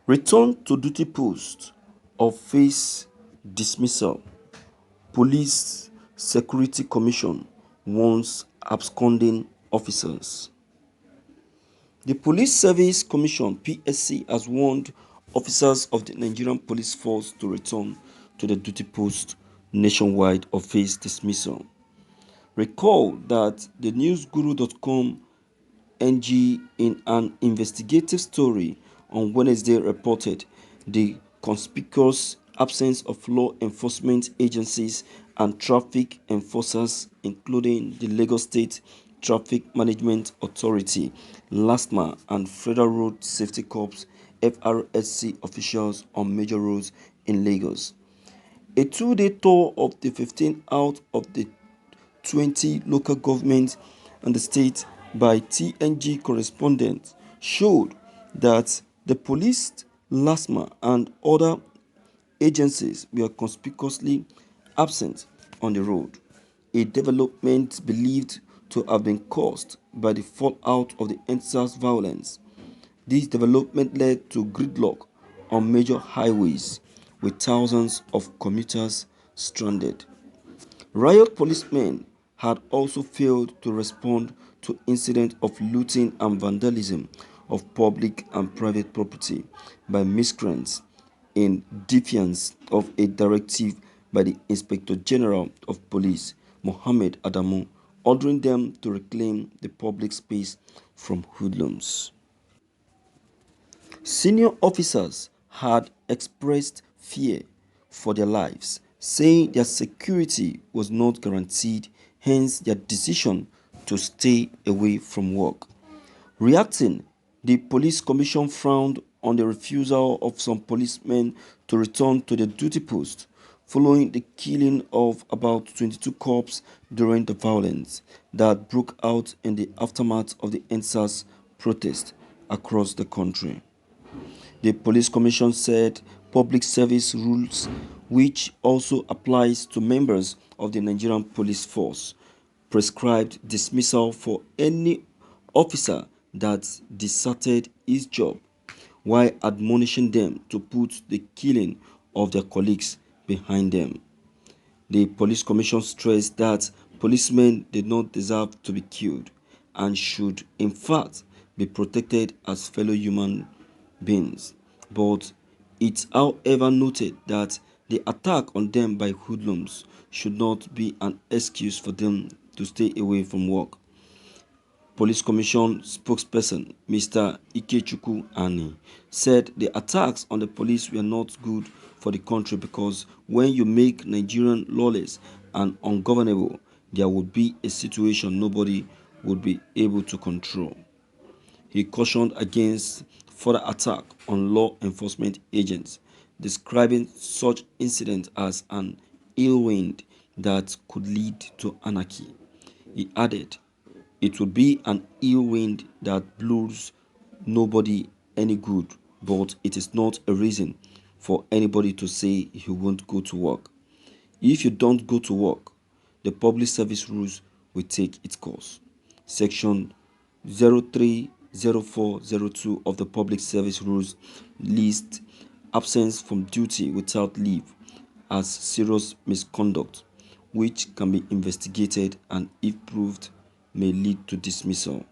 Return to duty post or face dismissal. Police Security Commission warns absconding officers. The Police Service Commission (PSC) has warned officers of the Nigerian Police Force to return to the duty post nationwide or face dismissal. Recall that the newsguru.com NG in an investigative story on Wednesday reported the conspicuous absence of law enforcement agencies and traffic enforcers, including the Lagos State Traffic Management Authority (LASTMA) and Federal Road Safety Corps (FRSC) officials on major roads in Lagos. A two-day tour of the 15 out of the 20 local governments in the state by TNG correspondents showed that the police, LASTMA, and other agencies were conspicuously absent on the road, a development believed to have been caused by the fallout of the EndSARS violence. This development led to gridlock on major highways, with thousands of commuters stranded. Riot policemen had also failed to respond to incidents of looting and vandalism of public and private property by miscreants in defiance of a directive by the Inspector General of Police, Mohammed Adamu, ordering them to reclaim the public space from hoodlums. Senior officers had expressed fear for their lives, saying their security was not guaranteed, hence their decision to stay away from work. Reacting, the police commission frowned on the refusal of some policemen to return to their duty post following the killing of about 22 cops during the violence that broke out in the aftermath of the EndSARS protest across the country. The police commission said public service rules, which also applies to members of the Nigerian police force, prescribed dismissal for any officer that deserted his job, while admonishing them to put the killing of their colleagues behind them. The police commission stressed that policemen did not deserve to be killed and should in fact be protected as fellow human beings, but it however noted that the attack on them by hoodlums should not be an excuse for them to stay away from work. Police Commission spokesperson Mr. Ikechukwu Ani said the attacks on the police were not good for the country because when you make Nigerian lawless and ungovernable, there would be a situation nobody would be able to control. He cautioned against further attack on law enforcement agents, describing such incidents as an ill wind that could lead to anarchy. He added, "It would be an ill wind that blows nobody any good, but it is not a reason for anybody to say he won't go to work. If you don't go to work, the public service rules will take its course." Section 030402 of the Public Service Rules lists absence from duty without leave as serious misconduct, which can be investigated and, if proved, may lead to dismissal.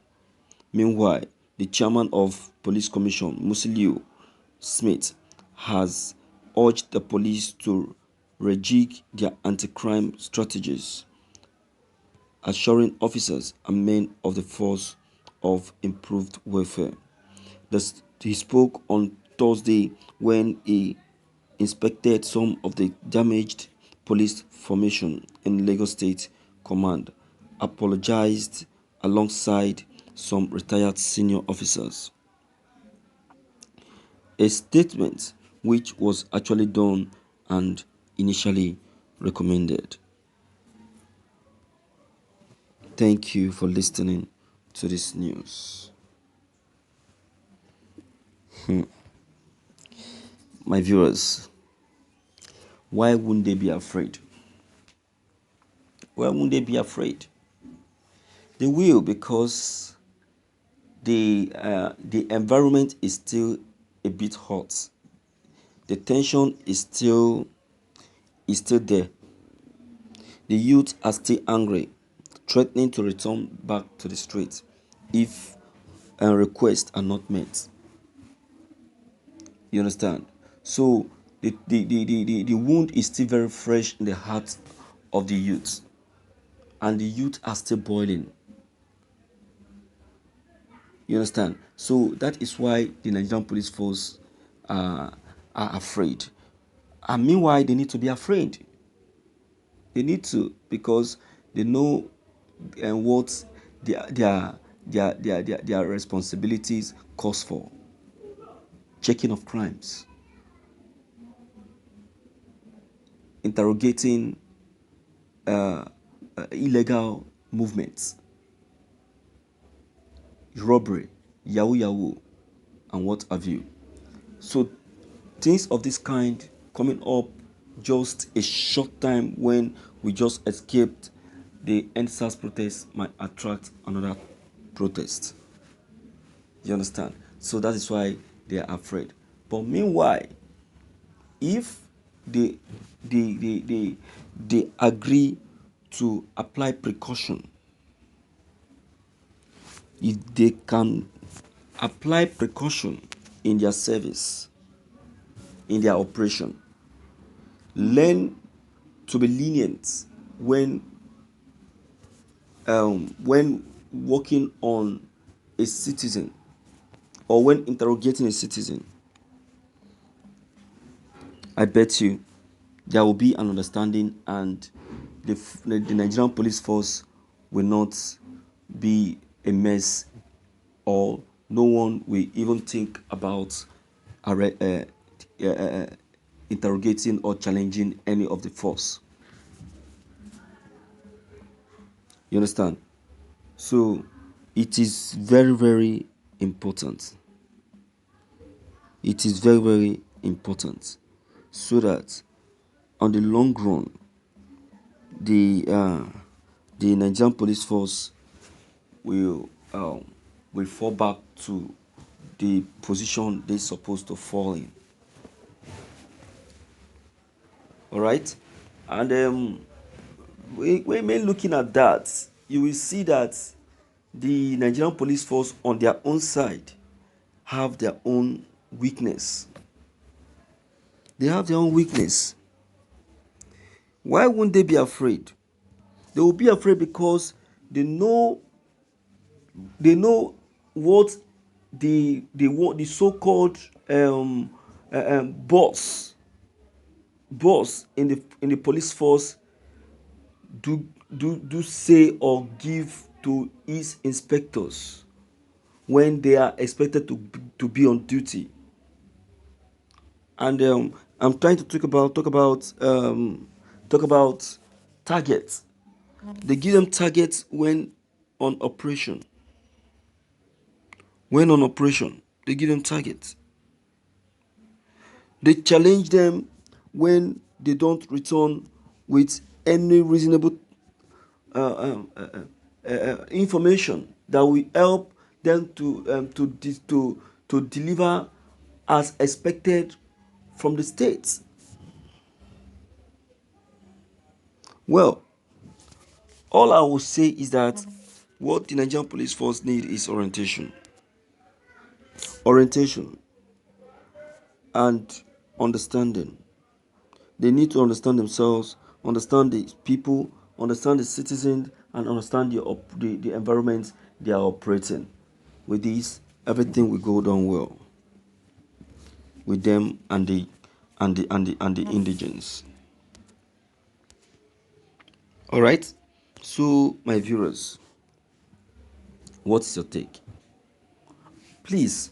Meanwhile, the chairman of Police Commission, Musiliu Smith, has urged the police to rejig their anti-crime strategies, assuring officers and men of the force of improved welfare. He spoke on Thursday when he inspected some of the damaged police formation in Lagos State Command, apologized alongside some retired senior officers. A statement which was actually done and initially recommended. Thank you for listening to this news. My viewers, why wouldn't they be afraid? Why wouldn't they be afraid? They will, because the environment is still a bit hot. The tension is still there. The youth are still angry, threatening to return back to the streets if requests are not met. You understand? So the wound is still very fresh in the heart of the youth, and the youth are still boiling. You understand? So that is why the Nigerian police force are afraid. And meanwhile, they need to be afraid. They need to, because they know what their responsibilities calls for. Checking of crimes, interrogating illegal movements, robbery, yahoo, and what have you. So things of this kind coming up just a short time when we just escaped the NSAS protest might attract another protest. You understand? So that is why they are afraid. But meanwhile, if they they agree to apply precaution, if they can apply precaution in their service, in their operation, learn to be lenient when working on a citizen or when interrogating a citizen, I bet you there will be an understanding, and the Nigerian police force will not be a mess, or no one will even think about interrogating or challenging any of the force. You understand? So it is very, very important. It is very, very important, so that on the long run, the Nigerian police force will fall back to the position they're supposed to fall in. All right, and when looking at that, you will see that the Nigerian police force on their own side have their own weakness. They have their own weakness. Why wouldn't they be afraid? They will be afraid because they know what the so-called boss in the police force do say or give to his inspectors when they are expected to be on duty. And I'm trying to talk about targets. They give them targets when on operation. When on operation, they give them targets. They challenge them when they don't return with any reasonable information that will help them to deliver as expected from the states. Well, all I will say is that what the Nigerian police force need is orientation and understanding. They need to understand themselves, understand the people, understand the citizens, and understand the environment they are operating. With this, everything will go down well with them and the indigents. All right. So, my viewers, what's your take? Please